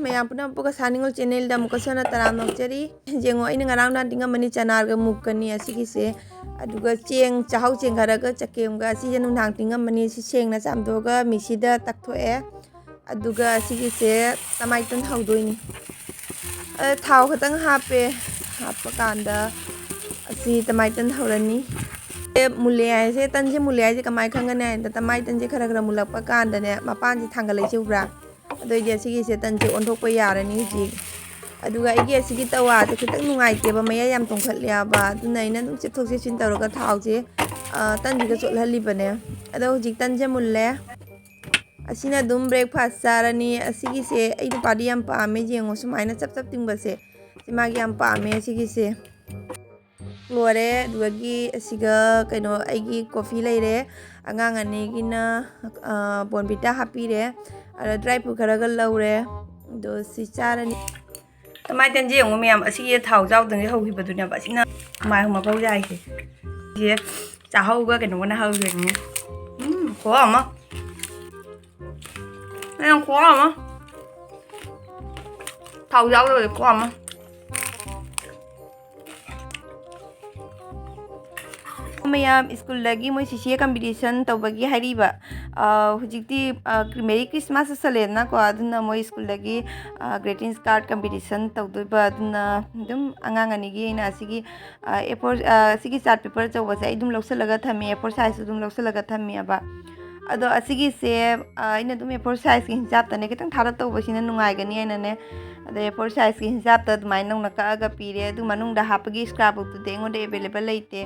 mayam puna puka saningol channel da muka sana taram nokjari jengo ini ngarang dan tinggal mani chanar ga mukani asigi se aduga cheng chahau cheng garaga chakem ga si jenu nang tinggal mani si cheng na chamdoga mixi da takthoe aduga asigi se tamai tan haudoini thau khatang hape hapa kanda asi tamai tan haurani mulai se tan je mulai je kamai khangane da tamai tan je khara khara mulak pa kanda ne mapan je thangalai se ubra ado je sigi se tan je onthok pa yarani ji aduga ige sigi tawa je khitang nungai te ba maya yam tongkhatlia ba dunai na dum chithok se chin tawra thau je tan ji ga chotlhali bane ado hujik tan je mulle asina dum breakfast sarani asigi se ai padi yam pa me je ngo sumaina chap chap ting ba se simagi yam pa me sigi se lore duagi asiga kaino aigi coffee leire angang ani gina bonbita happy re ara dry fruit kharaga laure do si charani tamai tan je ngo myam asi thau jaw dang hau hi baduna ba sina mai huma bau jai ke je cha hau ga kaino na hau re ni ko ama em ko ama thau jaw rồi ko ama mayam school lagi moi CCA competition tawbagi hariba hujikti Merry Christmas salena ko aduna moi school lagi greetings card competition tawdoiba aduna dum angang ani gi ina asigi A4 asigi chart paper chawase ai dum loksalaga thami A4 size dum loksalaga thami aba ado asigi se ina dum A4 size ki hisab tane kitang thara tawbasina nungai gani aina ne ade A4 size ki hisab ta mai nong naka aga pire du manung da hapagi scrapbook tu de ngode available leite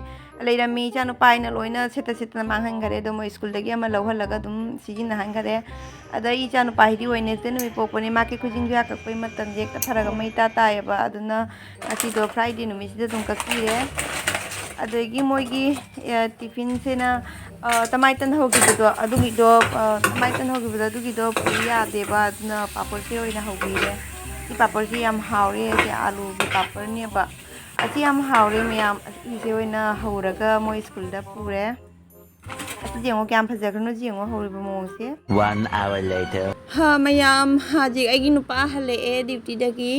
leira mi chanu paina loina seta seta manghang gare do mo school dagi ama lohalaga dum sijin hang gare ada I chanu pai di oine ten mi popone ma ke khujing ga ka poi matan je ka tharaga mai ta ta ba aduna asi do Friday numi sida dum ka kire adagi moigi tiffin sena tamaitan hogi do adugi do tamaitan hogi do adugi do priya deba aduna papor se oina hogi re I papor si am haure se alu gi papor ne ba asi am haure myam asi se oina hauraga mo school da pure asi jengo kyam phajagrano jengo hauriba mo se 1 hour later ha mayam haji agi nupa hale e duty dagi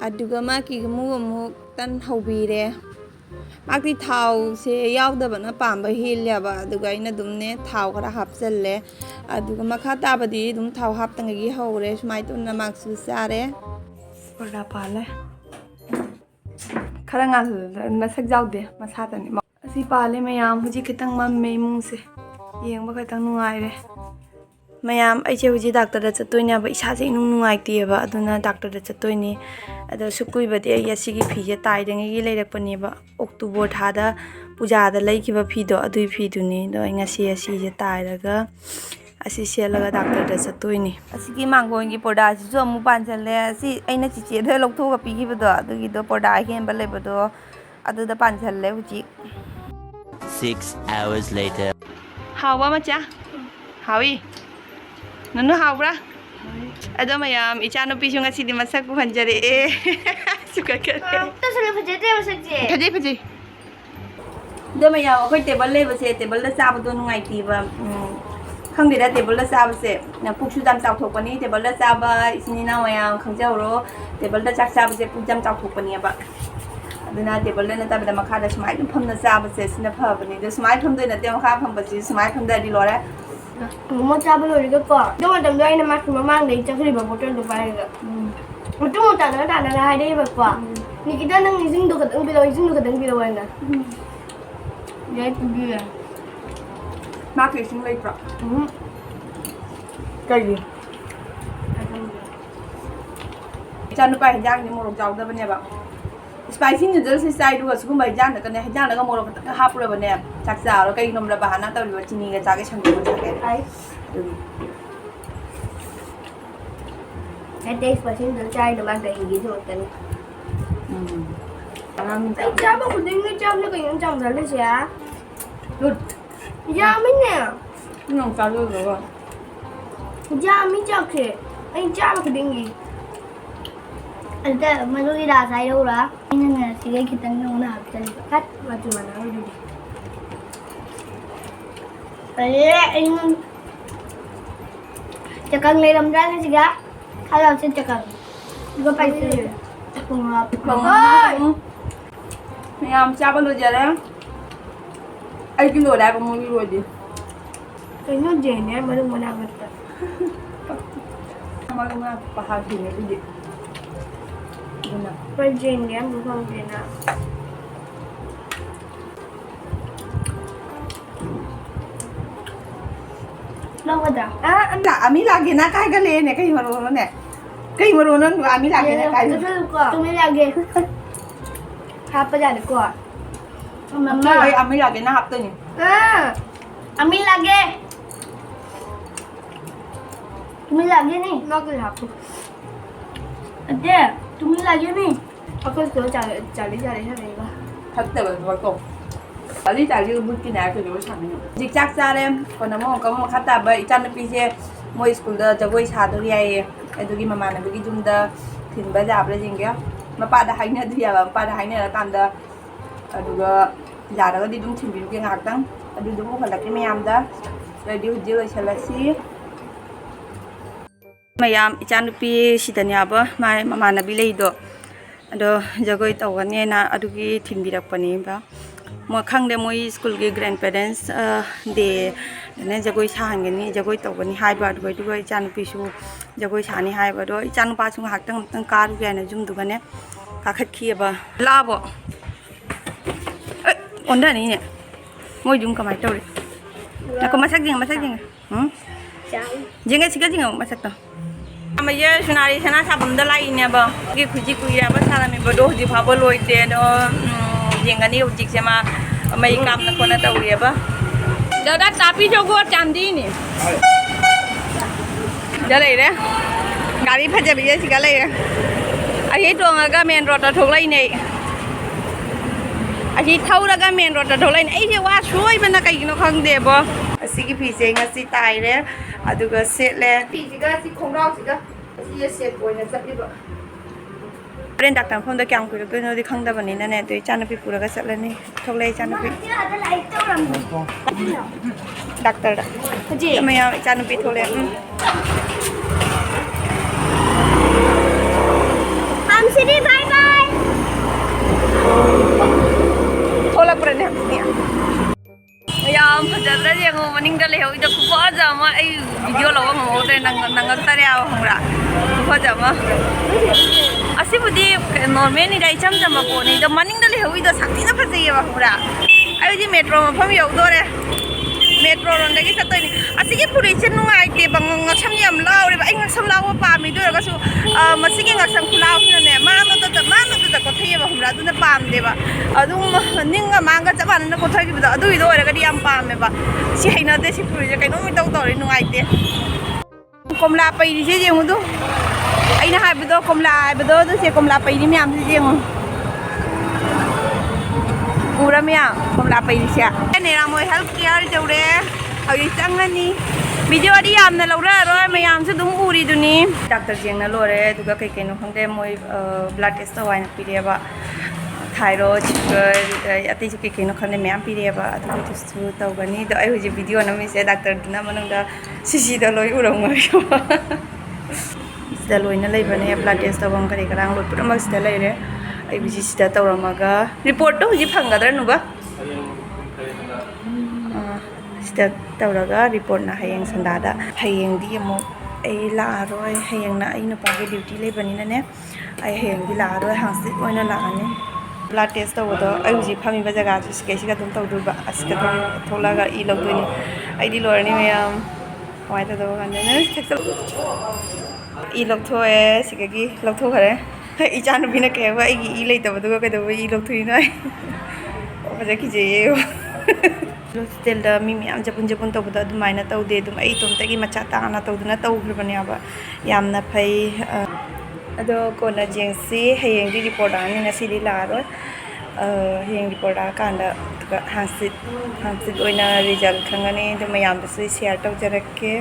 aduga ma ki mu tan haubire makti thau se yaudabana pamba hilyaba aduga ina dumne thau khara hapchalle aduga makha tabadi dum thau haptangagi haure sumai tunna maksu sare porda pale khara ngal masak jaude masatani asi pale mayam huji khitang mamme mung se yengba khitang nungai re mayam aiche huji doctor da chatoina ba isa je nung nungai ti ba aduna doctor da chatoini ado sukui bade ai asigi phije tai dengi leirakpani ba October thada puja da leikiba phido adui phiduni do ngasi asi je tairaga asi selaga doctor da chatoini asigi mangon gi poda si jo mu panjale asi aina chiche da lokthoga pigi bado adugi do poda hen ba lebado adu da panjale huji 6 hours later hawa macha hawi nanu hawra ado mayam ichano pisu ngasi di masak ku hanjare suka kare to sele phajate masak je phajai phajai do mayam akoi table le base table da chaba do nungai ti ba khangde da table da chaba se na puksu jam chau thok pani table da chaba isini na mayam khangjauro table da chak chaba se puk jam chau thok pani ba aduna table da na tabada makha da smai dum phamna chaba se sina phabani do smai pham do na te makha pham ba ji smai pham da di lore mo chaba lo ri ko do ma dam dai na mak mamang dai chakri ba botol do pai ga itu mo ta na hai dai ba kwa ni kita nang izing do kadang bilo na ya tu dia ma ke sing lai pra kai ni chanu pa jang ni mo ro jaw da ba ne ba spicy noodles se sai du su mai jang da ka ne jang da ga mo ro ka ha pura ba ne chak sa ro kai nom ra ba na ta ri chini ga cha ke chang ko cha ke ai cái taste và xin được trai được mang cái gì thôi tính anh cha bao nhiêu người trong nó có những trong đó là gì á good dạ mấy nè không sao được rồi dạ mấy cho kìa anh cha bao nhiêu gì anh ta mà nó đi đào sai đâu đó nên là chỉ cái kita nông nào chân cắt và tụi mình nói đi vậy anh chắc cần lấy làm ra cái gì cả hay là xin chắc cần ก็ไปสิปรุงรส ลงพยายามจับมันจะแล้วไอ้กิโลได้ประมาณกิโลดิ ไอ้นู่นเจนเนี่ยมันมันอะไรกัน มาลงมาปะหาถึงไอ้ดิดูนะ ไปเจนเนี่ยมันฟังเจนนะเราก็จะ Anda, ami lagi nak kai kali ni kai marono ni. Kai marono ni ami lagi nak kai. तुम्हें लगे आप बजा दे को मम्मा Kai ami lagi nak hap tu ni. अम्मी लगे तुम्हें लगे नहीं लगे आप अरे तुम्हें लगे नहीं aku sudah cari cari lah Thật là bật cổ. Ở đi tại như bút kia nào thì nó chẳng được. Dịch chắc ra em, còn nó mà có một khát tạp vậy, chăn nó pi xe, mua school đó cho quay xả tôi đi tôi đi mà này tôi đi chung đó, thì bây giờ bây giờ gì mà ba đã hay nữa thì giờ ba đã hay nữa là tạm đó, được giờ đó đi đúng trình bị cái ngạc tăng, đi đúng một phần là cái mềm đó, rồi đi rồi sẽ là xí. Mà yam chăn nó pi xí tận nhà bơ, mà nó bị lấy đó. Ado jagoi tawane na adugi thimbirak pani ba mo khangde moi school ge grandparents de ne jagoi sahangeni jagoi tawani hai ba dugoi dugoi chan pisu jagoi sani hai ba do chan pa chung hak tang tang kar ge na jum dugane ka khat khi ba la bo onda ni ne moi jum kamai tawri na ko masak jing jinga siga jinga masak to mà giờ sunari sana sabam da lai ne ba ki khuji kuya ba sala me bodo ji pha bo loi te do jinga ni ujik se ma mai kam na kona ta uri ba da da tapi jo go cham di ni da lai re gari pha je bi si ga lai re a hi to nga ga main road ta thok lai nei a hi thau ra ga main road ta thok lai nei ai je wa soi ba na kai no khang de ba asigi phi se nga si tai re aduga set le phi ji ga si khong rao ji ga si set boy na sap ba ren doctor phone da kyang ku ko no di khang da bani na ne tu chan pi pura ga sat le ni thok le chan pi doctor da ji ma ya chan pi thok le हम सिरी bye bye thola pura ne yam phajadra je ngo maning da le hoi da ku pa ja ma ai video lawa ngo de nang ta ya hongra ku pa ja ma asibudi normal ni dai cham cham ko ni da maning da le hoi da sakti na phajai ya hongra ai ji metro ma pham yau do re metro ron da gi sa toi ni asigi puri chen nu ai te bang nga cham yam law re ai nga sam law pa mi do ga su masigi nga sam ku law ni ne ma no da ko thai ba hongra du na pam de ba adum ninga manga cha ban na ko thai bi da adu i do re ga di am pam me ba si hai na de si puri je kai no mi tau to re nu ai te komla pai di je mu du ai na hai bi do komla ai bi do du se komla pai di mi am je mu ura mi am komla pai di sia ne ra moi health care je re ai chang ani video di am na lo ra ro mai am su dum uri du ni doctor jeng na lo re du ga kai kai no khang de moi blood test wa na pi de ba thyroid sugar ati su kai no khang de me am pi de ba atu tu su tau ga ni do ai hu ji video na mi se doctor na manang da si da loi urong ma da loi na lai ba ne blood test ta bang kare karang lo pura ma sta lai re ai bi si da taw ra ma ga report to ji phang ga dar nu ba sida tawraga report na hayeng sandada hayeng di mo ai la roi hayeng na ai na pa ge duty le bani na ne ai hayeng di la roi hangsi oina la ani blood test taw do ai ji phami ba jaga ji ske siga dum taw du ba aska dum thola ga I log du ni ai di lor ni mayam wai ta do kan ne sexual I log tho e siga gi log tho khare I chan bi na ke wa ai gi I le ta ba du ga ke do I log thui nai ba ja ki je hotel da mi am japun to da dumai na taw de dum ai tom ta gi macha ta na taw na taw grban ya ba yam na phai ado ko na jeng si hayeng di report ani na si di la ro hayeng report a kan da hansit oina result khangani de mayam da share taw jarak ke